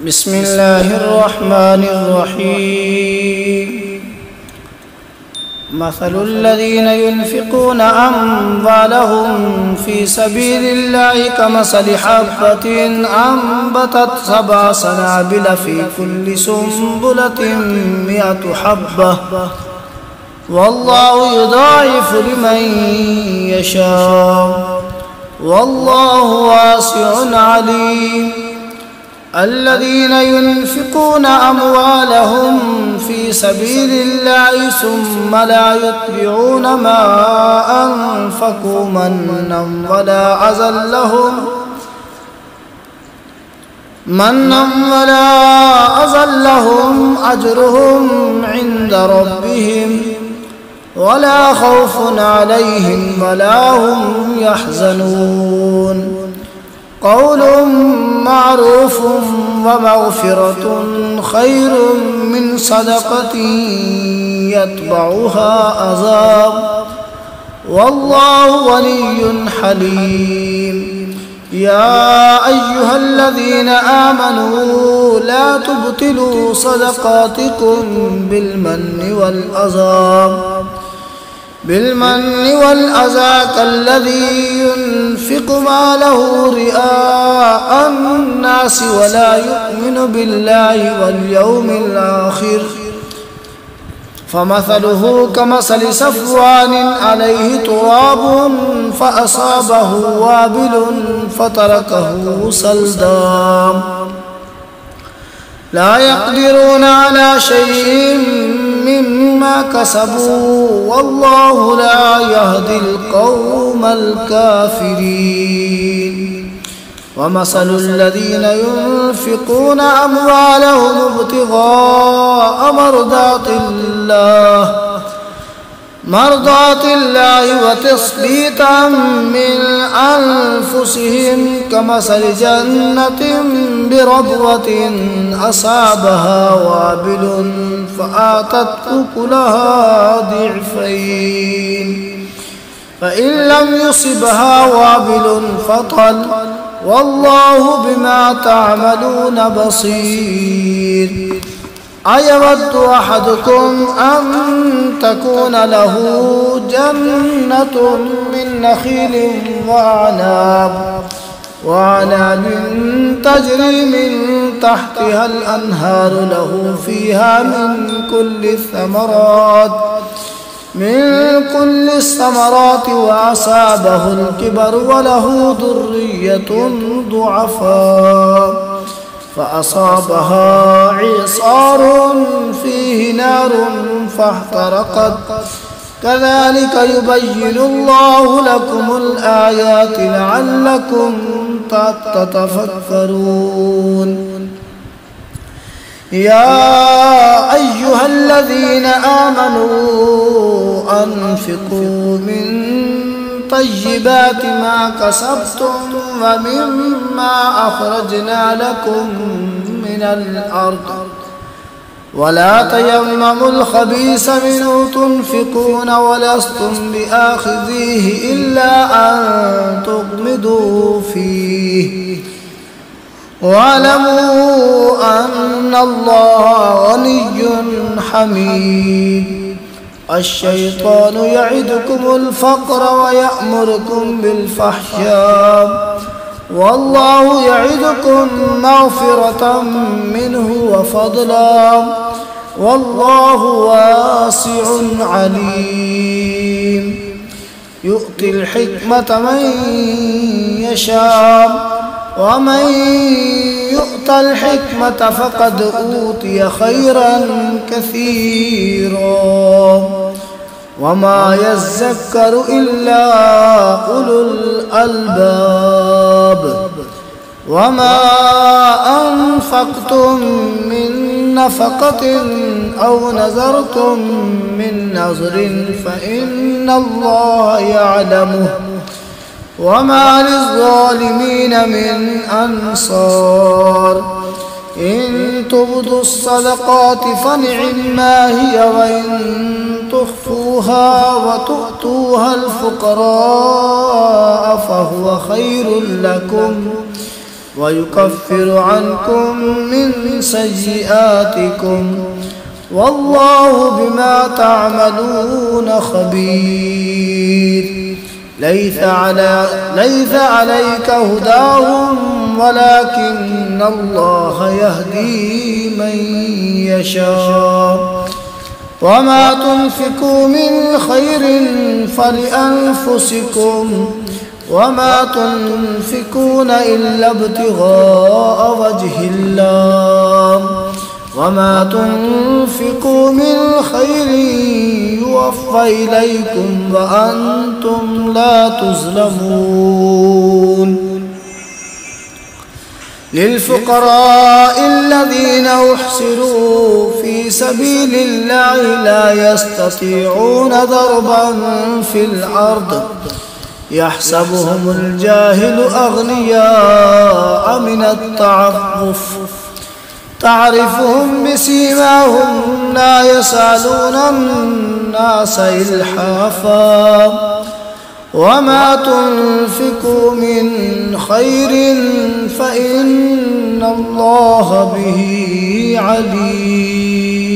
بسم الله الرحمن الرحيم. مثل الذين ينفقون أموالهم في سبيل الله كمثل حبة أنبتت 7 سنابل في كل سنبلة 100 حبة والله يضاعف لمن يشاء والله واسع عليم. الذين ينفقون أموالهم في سبيل الله ثم لا يتبعون ما أنفقوا منا ولا أذى لهم أجرهم عند ربهم ولا خوف عليهم ولا هم يحزنون. قول معروف ومغفرة خير من صدقة يتبعها أذى والله غني حليم. يا أيها الذين آمنوا لا تبطلوا صدقاتكم بالمن والأذى كالذي ينفق ماله رئاء الناس ولا يؤمن بالله واليوم الآخر فمثله كمثل صفوان عليه تراب فأصابه وابل فتركه صلدا لا يقدرون على شيء مما كسبوا والله لا يهدي القوم الكافرين. ومثل الذين ينفقون أموالهم ابتغاء مرضات الله وتثبيتا من أنفسهم كمثل جنة بربوة أصابها وابل فآتت أكلها ضعفين فإن لم يصبها وابل فطل والله بما تعملون بصير. أيود أحدكم أن تكون له جنة من نخيل وعناب تجري من تحتها الأنهار له فيها من كل الثمرات وأصابه الكبر وله ذرية ضعفاء فأصابها إعصار فيه نار فاحترقت كذلك يبين الله لكم الآيات لعلكم تتفكرون. يا أيها الذين آمنوا أنفقوا من طيبات ما كسبتم ومما أخرجنا لكم من الأرض ولا تيمموا الخبيث منه تنفقون ولستم بآخذيه إلا أن تغمضوا فيه واعلموا أن الله غني حميد. الشيطان يعدكم الفقر ويأمركم بالفحشاء والله يعدكم مغفرة منه وفضلا والله واسع عليم. يؤتي الحكمة من يشاء ومن يؤت الحكمة فقد أوتي خيرا كثيرا وما يذكر إلا أولو الألباب. وما أنفقتم من نفقة أو نذرتم من نذر فإن الله يعلمه وما للظالمين من أنصار. إن تبدوا الصدقات فنعما هي وإن تخفوها وتؤتوها الفقراء فهو خير لكم ويكفر عنكم من سيئاتكم والله بما تعملون خبير. ليس عليك هداهم ولكن الله يهدي من يشاء وما تنفقوا من خير فلأنفسكم وما تنفقون إلا ابتغاء وجه الله وما تنفقوا من خير يوفى إليكم وأنتم لا تظلمون. للفقراء الذين أحصروا في سبيل الله لا يستطيعون ضربا في الأرض يحسبهم الجاهل أغنياء من التعفف تعرفهم بسيماهم لا يسألون الناس إلحافا وما تنفقوا من خير فإن الله به عليم.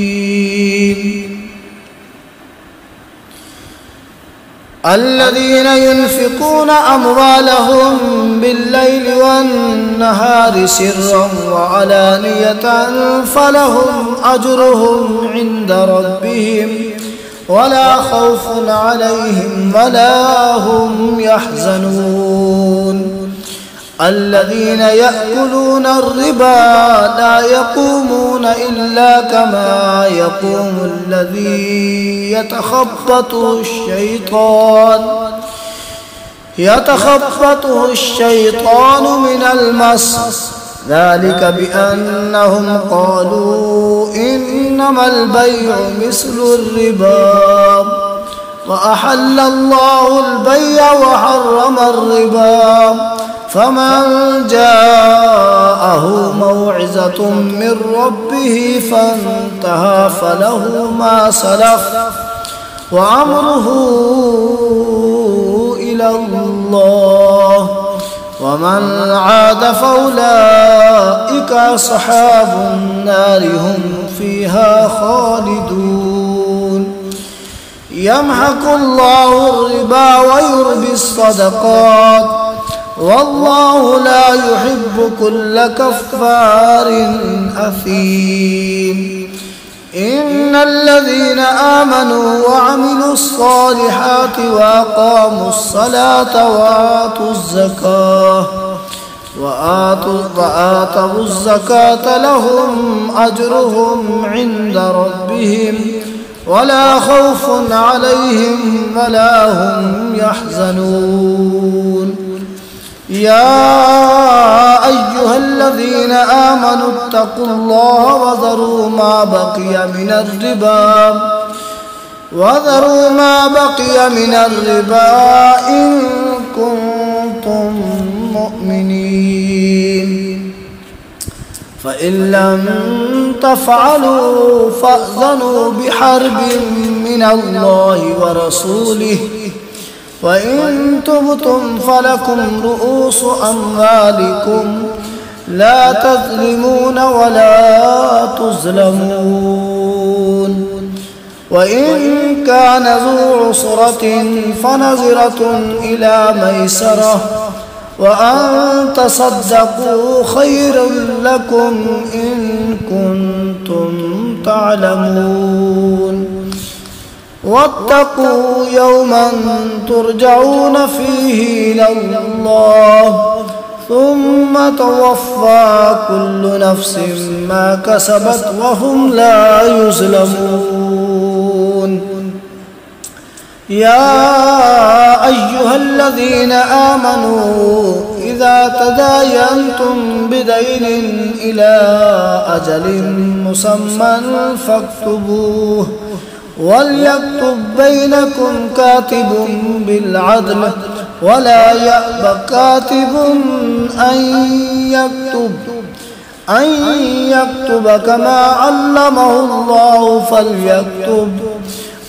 الذين ينفقون أموالهم بالليل والنهار سرا وعلانية فلهم أجرهم عند ربهم ولا خوف عليهم ولا هم يحزنون. الذين يأكلون الربا لا يقومون إلا كما يقوم الذي يتخبطه الشيطان من المس ذلك بأنهم قالوا إنما البيع مثل الربا وأحل الله البيع وحرم الربا فمن جاءه موعظة من ربه فانتهى فله ما سلف وأمره إلى الله ومن عاد فأولئك أصحاب النار هم فيها خالدون. يمحق الله الربا ويربي الصدقات والله لا يحب كل كفار أثيم. إن الذين آمنوا وعملوا الصالحات وأقاموا الصلاة وآتوا الزكاة لهم أجرهم عند ربهم ولا خوف عليهم ولا هم يحزنون. يا أيها الذين آمنوا اتقوا الله وذروا ما بقي من الربا إن كنتم مؤمنين فإن لم تفعلوا فأذنوا بحرب من الله ورسوله وإن تبتم فلكم رؤوس أموالكم لا تظلمون ولا تظلمون. وإن كان ذو عسرة فنظرة إلى ميسرة وأن تصدقوا خير لكم إن كنتم تعلمون. واتقوا يوما ترجعون فيه إلى الله ثم توفى كل نفس ما كسبت وهم لا يظلمون. يا أيها الذين آمنوا إذا تداينتم بدين إلى أجل مسمى فاكتبوه وليكتب بينكم كاتب بالعدل ولا يأب كاتب أن يكتب كما علمه الله فليكتب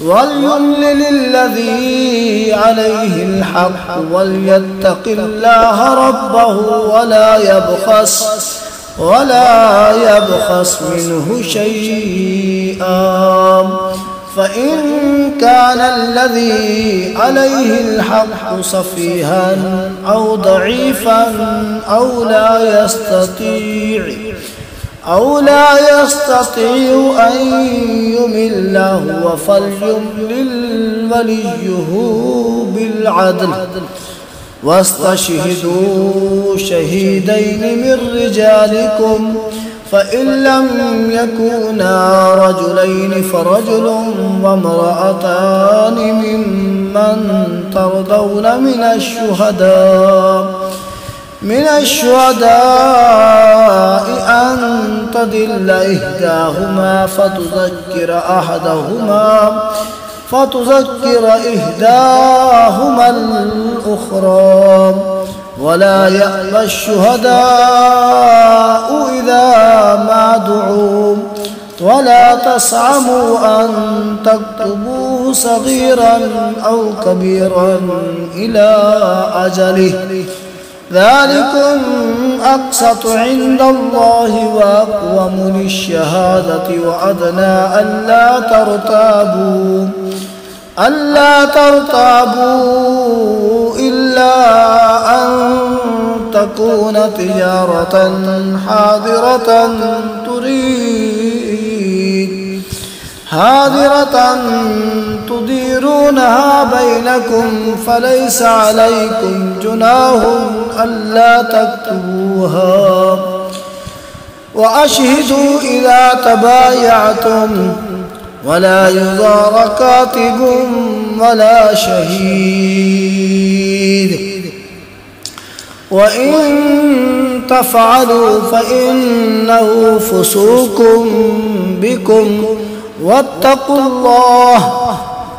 وليملل الذي عليه الحق وليتق الله ربه ولا يبخس منه شيئا. فإن كان الذي عليه الحق سفيها أو ضعيفا أو لا يستطيع أن يمل هو فليملل وليه بالعدل واستشهدوا شهيدين من رجالكم فإن لم يكونا رجلين فرجل وامرأتان ممن ترضون من الشهداء أن تضل إحداهما فتذكر إحداهما الأخرى ولا يأبى الشهداء إذا ما دعوا ولا تسعموا أن تكتبوه صغيرا أو كبيرا إلى أجله ذلكم أقسط عند الله وأقوم للشهادة وأدنى ألا ترتابوا إلا أن تكون تجارة حاضرة تديرونها بينكم فليس عليكم جناح ألا تكتبوها وأشهدوا إذا تبايعتم ولا يضار كاتب ولا شهيد وإن تفعلوا فإنه فسوق بكم واتقوا الله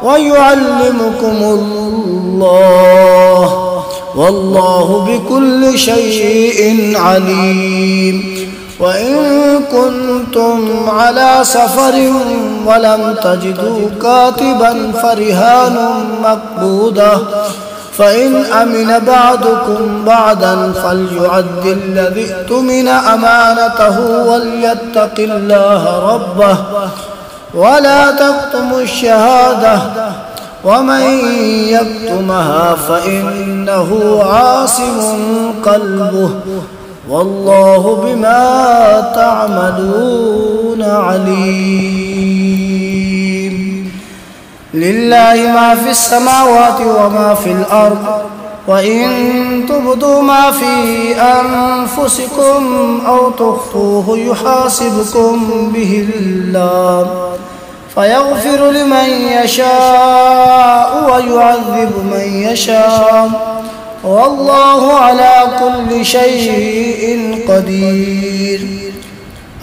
ويعلمكم الله والله بكل شيء عليم. وإن كنتم على سفر ولم تجدوا كاتبا فرهان مقبوضة فإن أمن بعضكم بعضا فليعد الذي اؤتمن أمانته وليتق الله ربه ولا تكتموا الشهادة ومن يكتمها فإنه عاصم قلبه والله بما تعملون عليم. لله ما في السماوات وما في الأرض وإن تبدوا ما في أنفسكم أو تخفوه يحاسبكم به الله فيغفر لمن يشاء ويعذب من يشاء والله على كل شيء قدير.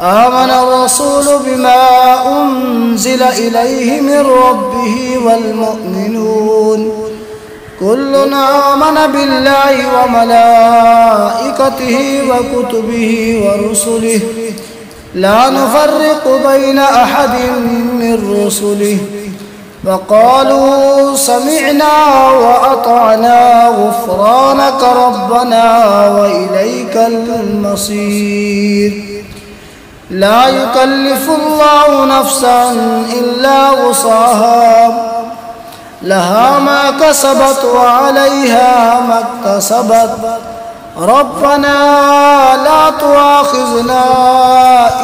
آمن الرسول بما أنزل إليه من ربه والمؤمنون كل آمن بالله وملائكته وكتبه ورسله لا نفرق بين أحد من رسله وقالوا سمعنا وأطعنا غفرانك ربنا وإليك المصير. لا يكلف الله نفسا إلا وسعها لها ما كسبت وعليها ما اكتسبت ربنا لا تؤاخذنا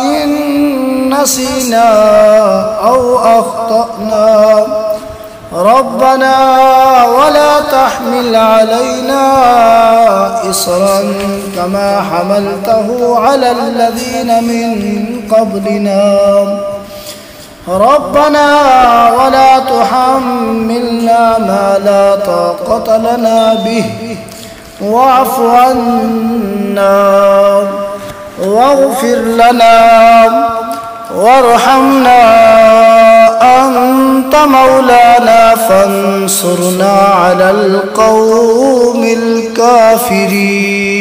إن نسينا أو أخطأنا ربنا ولا تحمل علينا إصرا كما حملته على الذين من قبلنا ربنا ولا تحملنا ما لا طاقة لنا به واعف عنا واغفر لنا وارحمنا أنت مولانا فانصرنا على القوم الكافرين.